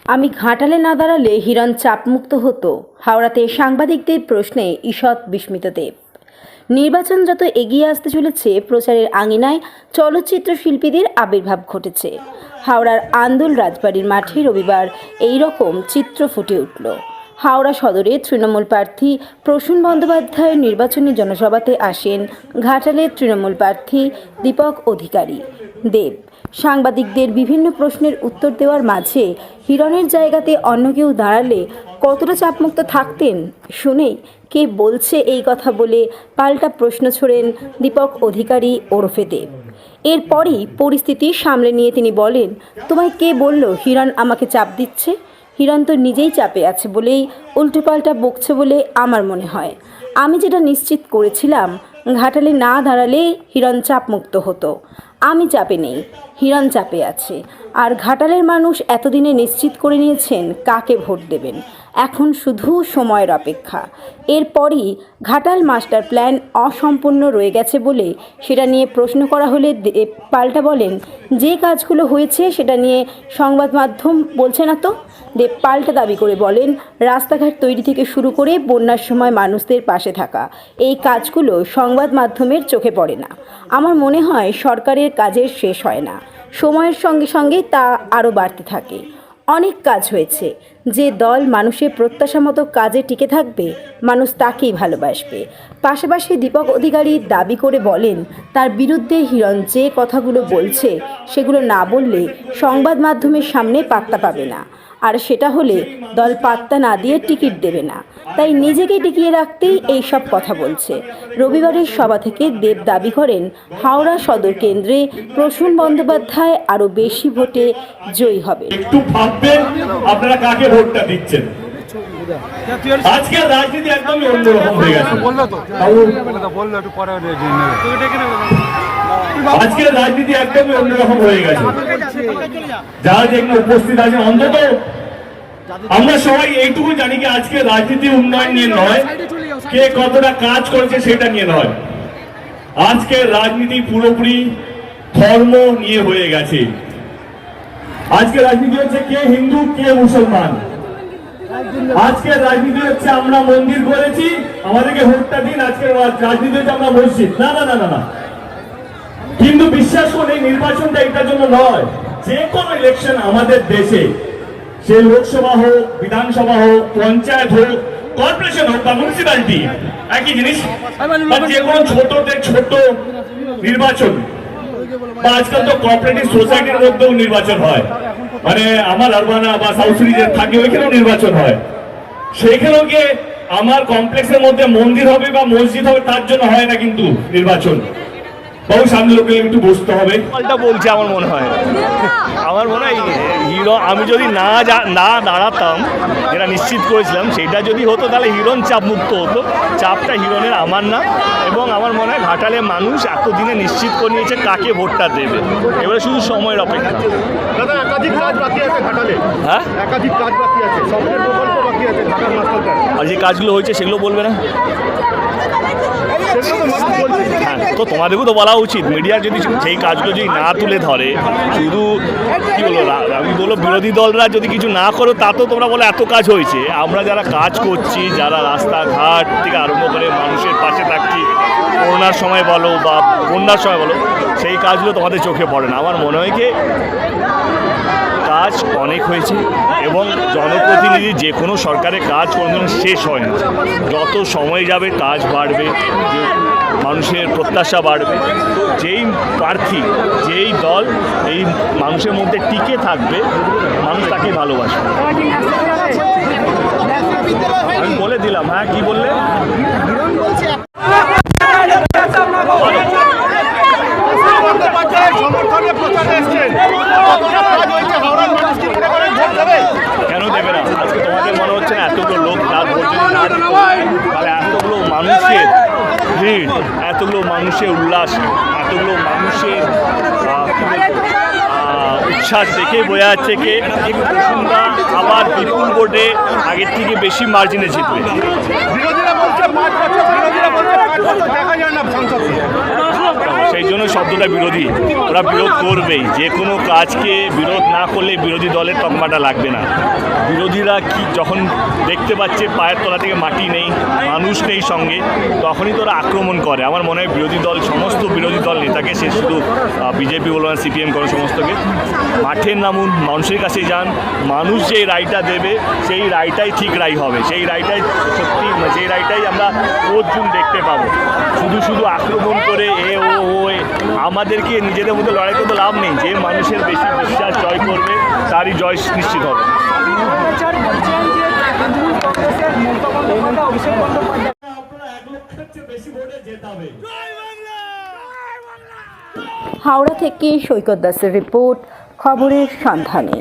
আমি ঘাটালে না দাঁড়ালে হিরণ চাপমুক্ত হতো। হাওড়াতে সাংবাদিকদের প্রশ্নে ঈষৎ বিস্মিত দেব। নির্বাচন যত এগিয়ে আসতে চলেছে, প্রচারের আঙিনায় চলচ্চিত্র শিল্পীদের আবির্ভাব ঘটেছে। হাওড়ার আন্দোল রাজবাড়ির মাঠে রবিবার এই রকম চিত্র ফুটে উঠল। হাওড়া সদরে তৃণমূল প্রার্থী প্রসূন বন্দ্যোপাধ্যায়ের নির্বাচনী জনসভাতে আসেন ঘাটালের তৃণমূল প্রার্থী দীপক অধিকারী দেব। সাংবাদিকদের বিভিন্ন প্রশ্নের উত্তর দেওয়ার মাঝে হিরণের জায়গাতে অন্য কেউ দাঁড়ালে কতটা চাপমুক্ত থাকতেন শুনেই কে বলছে এই কথা বলে পাল্টা প্রশ্ন ছোড়েন দীপক অধিকারী ওরফে দেব। এরপরই পরিস্থিতি সামলে নিয়ে তিনি বলেন, তোমায় কে বলল হিরণ আমাকে চাপ দিচ্ছে? হিরণ তো নিজেই চাপে আছে বলেই উল্টোপাল্টা বকছে বলে আমার মনে হয়। আমি যেটা নিশ্চিত করেছিলাম, ঘাটালে না দাঁড়ালে হিরণ চাপমুক্ত হতো। আমি চাপে নেই, হিরণ চাপে আছে। আর ঘাটালের মানুষ এতদিনে নিশ্চিত করে নিয়েছেন কাকে ভোট দেবেন। এখন শুধু সময়ের অপেক্ষা। এরপরই ঘাটাল মাস্টার প্ল্যান অসম্পূর্ণ রয়ে গেছে বলে সেটা নিয়ে প্রশ্ন করা হলে পাল্টা বলেন, যে কাজগুলো হয়েছে সেটা নিয়ে সংবাদ মাধ্যম বলছে না তো। দেব পাল্টা দাবি করে বলেন, রাস্তাঘাট তৈরি থেকে শুরু করে বন্যার সময় মানুষদের পাশে থাকা, এই কাজগুলো সংবাদ মাধ্যমের চোখে পড়ে না। আমার মনে হয় সরকারের কাজের শেষ হয় না, সময়ের সঙ্গে সঙ্গে তা আরও বাড়তে থাকে। অনেক কাজ হয়েছে। যে দল মানুষের প্রত্যাশা মতো কাজে টিকে থাকবে, মানুষ তাকেই ভালোবাসবে। পাশাপাশি দীপক অধিকারী দাবি করে বলেন, তার বিরুদ্ধে হিরণ যে কথাগুলো বলছে সেগুলো না বললে সংবাদ মাধ্যমের সামনে পাত্তা পাবে না। আর সেটা হলে দল পাত্তা না দিয়ে টিকিট দেবে না, তাই নিজেকে টিকিয়ে রাখতেই এই সব কথা বলছে। রবিবারের সভা থেকে দেব দাবি করেন, হাওড়া সদর কেন্দ্রে প্রসূন বন্দ্যোপাধ্যায় আরও বেশি ভোটে জয়ী হবে। একটু ভাববেন আপনারা কাকে ভোটটা দিচ্ছেন। আজকের রাজনীতি একদমই অন্যরকম হয়ে গেছে। আজকের রাজনীতি একদমই অন্যরকম হয়ে গেছে। যারা যেখানে উপস্থিত আছে, অন্তত আমরা সবাই এইটুকু জানি কি আজকে রাজনীতি উন্নয়ন নিয়ে নয়, কে কতটা কাজ করেছে সেটা নিয়ে নয়। আজকে রাজনীতি পুরোপুরি ধর্ম নিয়ে হয়ে গেছে। আজকে রাজনীতি হচ্ছে কে হিন্দু কে মুসলমান। আজকের রাজনীতি হচ্ছে আমরা মন্দির করেছি, আমাদেরকে ভোটটা দিন। আজকের রাজনীতি হচ্ছে আমরা মসজিদ। না না না না না, কিন্তু বিশ্বাস করে নির্বাচনটা এটার জন্য নয়। যে কোনো ইলেকশন আমাদের দেশে, সে লোকসভা হোক, বিধানসভা হোক, পঞ্চায়েত হোক, কর্পোরেশন হোক বা মিউনিসিপ্যালিটি, একই জিনিস। যে কোনো ছোট নির্বাচন, বা আজকাল তো কোঅপারেটিভ সোসাইটির মধ্যেও নির্বাচন হয়, মানে আমার আরবানা বা সাউথ সিরিজের থাকে ওইখানেও নির্বাচন হয়। সেইখানেও গিয়ে আমার কমপ্লেক্সের মধ্যে মন্দির হবে বা মসজিদ হবে তার জন্য হয় না কিন্তু নির্বাচন। বাবু সামনে লোকে একটু বসতে হবে। পাল্টা বলছে আমার মনে হয় হিরো, আমি যদি না দাঁড়াতাম, যেটা নিশ্চিত করেছিলাম সেটা যদি হতো, তাহলে হিরণ চাপমুক্ত হতো। চাপটা হিরণের, আমার না। এবং আমার মনে হয় ঘাটালে মানুষ এতদিনে নিশ্চিত করে নিয়েছে কাকে ভোটটা দেবে। এবারে শুধু সময়ের অপেক্ষা। দাদা, একাধিক কাজ বাকি আছে ঘাটালে। হ্যাঁ, একাধিক কাজ বাকি আছে, স্বপ্নের প্রকল্প বাকি আছে ঢাকার মাস্টার প্ল্যান। আর যে কাজগুলো হয়েছে সেগুলো বলবে না? হ্যাঁ, তো তোমাদেরকেও তো বলা উচিত। মিডিয়া যদি সেই কাজগুলো যদি না তুলে ধরে, শুধু কি বলবো, আমি বলবো বিরোধী দলরা যদি কিছু না করো, তা তো তোমরা বলো এত কাজ হয়েছে। আমরা যারা কাজ করছি, যারা রাস্তাঘাট থেকে আরম্ভ করে মানুষের পাশে থাকছি, করোনার সময় বলো বা বন্যার সময় বলো, সেই কাজগুলো তোমাদের চোখে পড়ে না। আমার মনে হয় কি কাজ অনেক হয়েছে, এবং জনপ্রতিনিধি যে কোনো সরকারের কাজ কোনোদিন শেষ হয় না। যত সময় যাবে কাজ বাড়বে, মানুষের প্রত্যাশা বাড়বে। যেই প্রার্থী, যেই দল এই মানুষের মধ্যে টিকে থাকবে, মানুষ তাকেই ভালোবাসবে। আমি বলে দিলাম। হ্যাঁ, কি বললে? কেন দেবে না? আজকে তোমাদের মনে হচ্ছে না এতগুলো লোক তাহলে এতগুলো মানুষের ভিড়, এতগুলো মানুষের উল্লাস, এতগুলো মানুষের উচ্ছ্বাস দেখেই বোঝা যাচ্ছে কে প্রসূনদা আবার বিপুল ভোটে আগের থেকে বেশি মার্জিনে জিতবে। বিরোধীরা বলছে 5 বছর, দেখা যায় না সংসদে। সেই জন্য শব্দটা বিরোধী। ওরা বিরোধ করবেই, যে কোনো কাজকে বিরোধ না করলে বিরোধী দলের তকমাটা লাগবে না। বিরোধীরা কি যখন দেখতে পাচ্ছে পায়ের তলা থেকে মাটি নেই, মানুষ নেই সঙ্গে, তখনই তো ওরা আক্রমণ করে। আমার মনে হয় বিরোধী দল, সমস্ত বিরোধী দল নেতাকে, সে শুধু বিজেপি বলো না সিপিএম করো, সমস্তকে মাঠে নামুন, মানুষের কাছে যান। মানুষ যেই রায়টা দেবে সেই রায়টাই ঠিক রায় হবে, সেই রায়টাই সত্যি, সেই রায়টাই আমরা 4 জুন দেখতে পাবো। শুধু শুধু আক্রমণ করে আমাদেরকে নিজেদের মধ্যে লড়াই করতে লাভ নেই। যে মানুষের বেশি বিশ্বাস জয় করবে তারই জয় নিশ্চিত হবে। হাওড়া থেকে সৈকত দাসের রিপোর্ট, খবরের সন্ধানে।